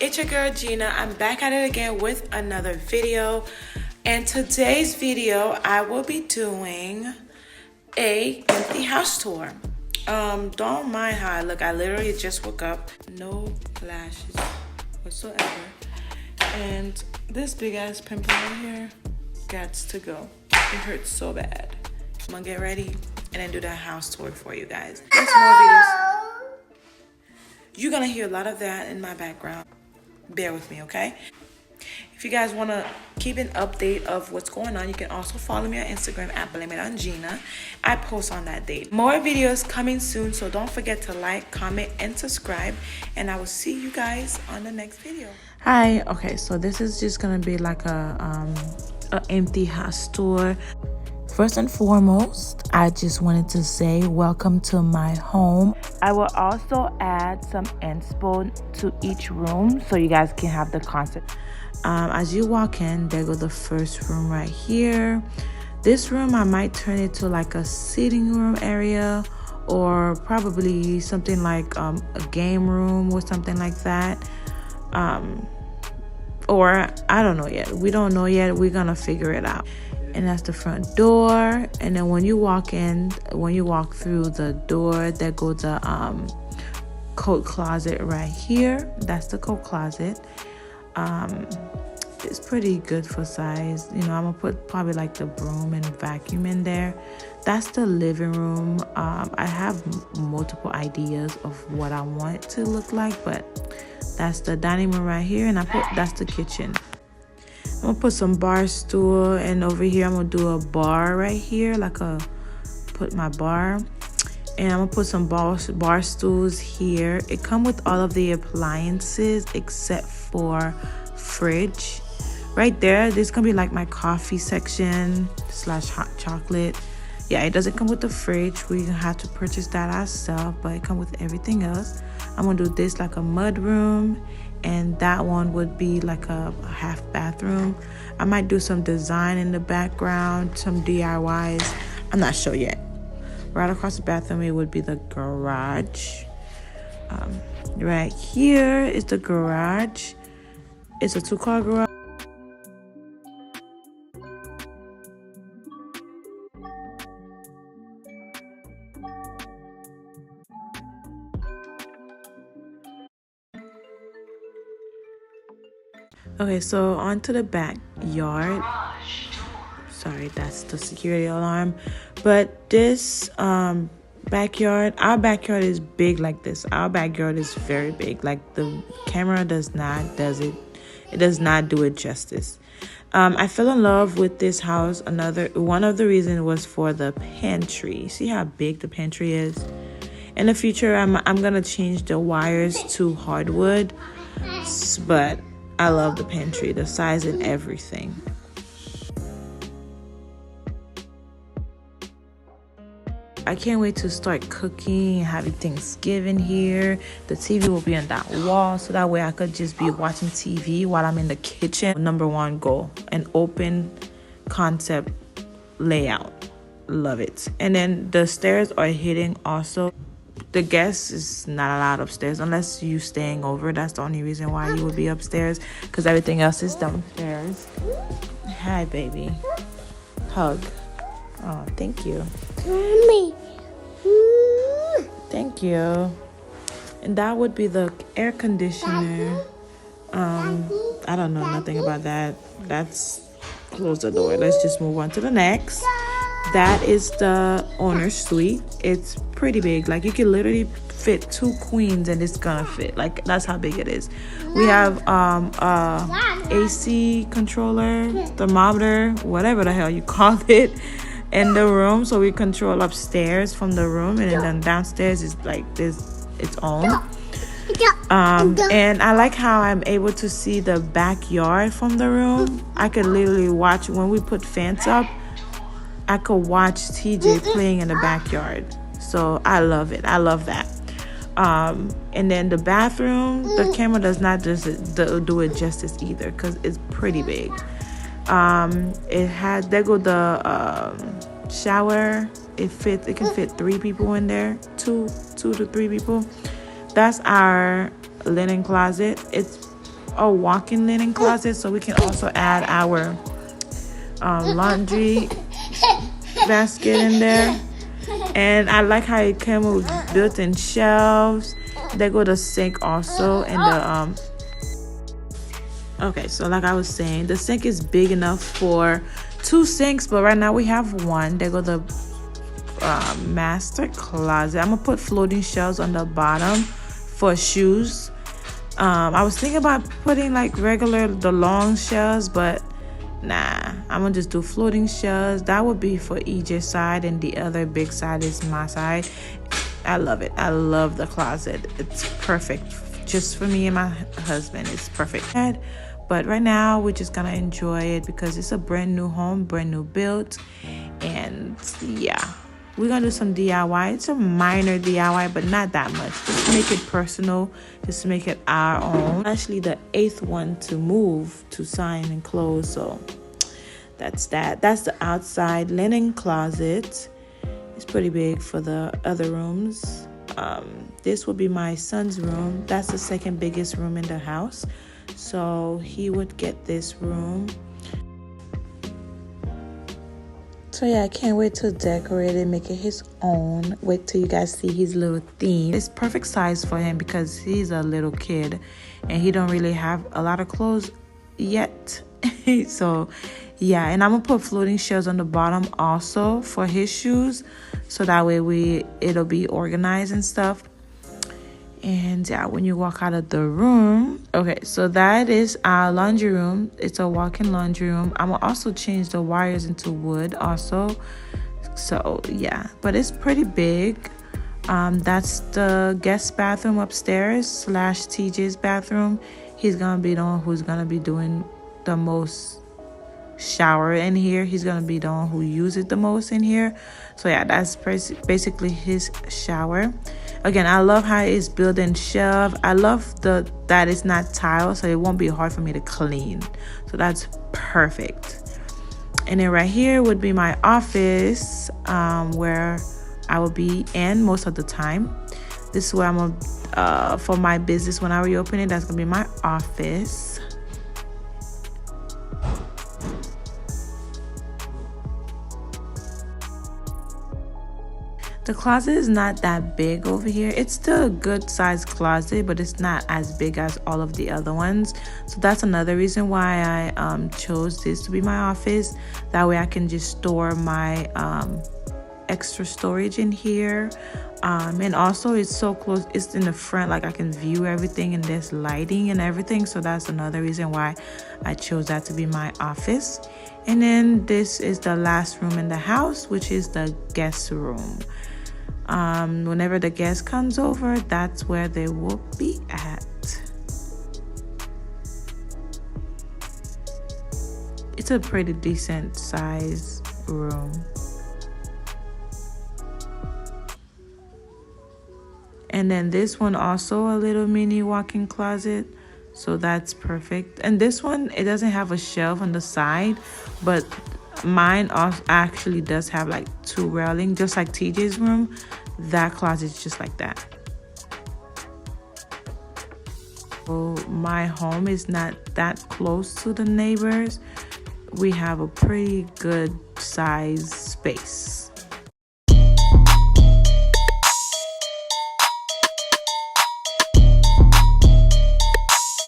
It's your girl Gina. I'm back at it again with another video. And today's video, I will be doing a empty house tour. Don't mind how I look. I literally just woke up. No lashes whatsoever. And this big ass pimple right here gots to go. It hurts so bad. I'm gonna get ready and then do that house tour for you guys. There's more videos. You're gonna hear a lot of that in my background. Bear with me, okay? If you guys want to keep an update of what's going on, you can also follow me on Instagram at Blame It On Gina. I post on that date. More videos coming soon, so don't forget to like, comment, and subscribe. And I will see you guys on the next video. Hi. Okay, so this is just gonna be like a empty house tour. First and foremost, I just wanted to say welcome to my home. I will also add some inspo to each room so you guys can have the concept. As you walk in, there goes the first room right here. This room, I might turn it to like a sitting room area or probably something like a game room or something like that. Or I don't know yet. We don't know yet. We're gonna figure it out. And that's the front door. And then when you walk through the door, there goes the coat closet right here. That's the coat closet. It's pretty good for size. You know, I'm gonna put probably like the broom and vacuum in there. That's the living room. I have multiple ideas of what I want it to look like, but that's the dining room right here, and that's the kitchen. I'm gonna put some bar stool, and over here I'm gonna do a bar right here, put my bar, and I'm gonna put some bar stools here. It comes with all of the appliances except for fridge. Right there, this is gonna be like my coffee section / hot chocolate. Yeah, it doesn't come with the fridge. We have to purchase that ourselves, but it comes with everything else. I'm gonna do this like a mud room, and that one would be like a half bathroom. I might do some design in the background, some DIYs. I'm not sure yet. Right across the bathroom, it would be the garage. Right here is the garage. It's a 2-car garage. Okay, so onto the backyard. Sorry, that's the security alarm. But this backyard, our backyard is big like this. Our backyard is very big. Like the camera does not do it justice. I fell in love with this house. One of the reasons was for the pantry. See how big the pantry is? In the future, I'm gonna change the wires to hardwood, but I love the pantry, the size and everything. I can't wait to start cooking and having Thanksgiving here. The TV will be on that wall, so that way I could just be watching TV while I'm in the kitchen. Number one goal, an open concept layout. Love it. And then the stairs are hidden also. The guest is not allowed upstairs unless you staying over. That's the only reason why you would be upstairs, because everything else is downstairs. Hi, baby. Hug. Oh, thank you. Mommy. Thank you. And that would be the air conditioner. I don't know nothing about that. Close the door. Let's just move on to the next. That is the owner's suite. It's pretty big. Like you can literally fit 2 queens and it's gonna fit. Like that's how big it is. We have AC controller, thermometer, whatever the hell you call it, in the room. So we control upstairs from the room, and then downstairs is like this its own. And I like how I'm able to see the backyard from the room. I could literally watch when we put fence up. I could watch TJ playing in the backyard. So I love it. I love that. And then the bathroom, the camera does not just do it justice either, because it's pretty big. There go the shower. It can fit 3 people in there, 2 to 3 people. That's our linen closet. It's a walk-in linen closet, so we can also add our laundry basket in there. And I like how it came with built-in shelves. There go the sink also, and the okay, so like I was saying, the sink is big enough for 2 sinks, but right now we have 1. There go the master closet. I'm gonna put floating shelves on the bottom for shoes. I was thinking about putting like the long shelves, but nah, I'm gonna just do floating shelves. That would be for EJ's side, and the other big side is my side. I love it. I love the closet. It's perfect just for me and my husband. It's perfect. But right now we're just gonna enjoy it because it's a brand new home, brand new build. And yeah, we're gonna do some DIY. It's a minor DIY, but not that much. Just make it personal, just make it our own. Actually the 8th one to move, to sign and close. So that's that. That's the outside linen closet. It's pretty big for the other rooms. This will be my son's room. That's the second biggest room in the house, so he would get this room. So yeah, I can't wait to decorate it, make it his own. Wait till you guys see his little theme. It's perfect size for him because he's a little kid and he don't really have a lot of clothes yet. So yeah, and I'm gonna put floating shelves on the bottom also for his shoes, so that way it'll be organized and stuff. And yeah, when you walk out of the room, okay, so that is our laundry room. It's a walk-in laundry room. I'm gonna also change the wires into wood also. So yeah, but it's pretty big. That's the guest bathroom upstairs / TJ's bathroom. He's gonna be the one who's gonna be doing the most shower in here. He's gonna be the one who uses the most in here. So yeah, that's basically his shower. Again, I love how it's built in shelf. I love that it's not tile, so it won't be hard for me to clean. So that's perfect. And then right here would be my office, where I will be in most of the time. This is where I'm gonna for my business when I reopen it. That's gonna be my office. The closet is not that big over here. It's still a good sized closet, but it's not as big as all of the other ones. So that's another reason why I chose this to be my office. That way I can just store my extra storage in here. And also it's so close, it's in the front, like I can view everything, and there's lighting and everything. So that's another reason why I chose that to be my office. And then this is the last room in the house, which is the guest room. Whenever the guest comes over, that's where they will be at. It's a pretty decent size room. And then this one also a little mini walk-in closet, so that's perfect. And this one, it doesn't have a shelf on the side, but mine also actually does have like 2 railings, just like TJ's room. That closet is just like that. So my home is not that close to the neighbors. We have a pretty good size space.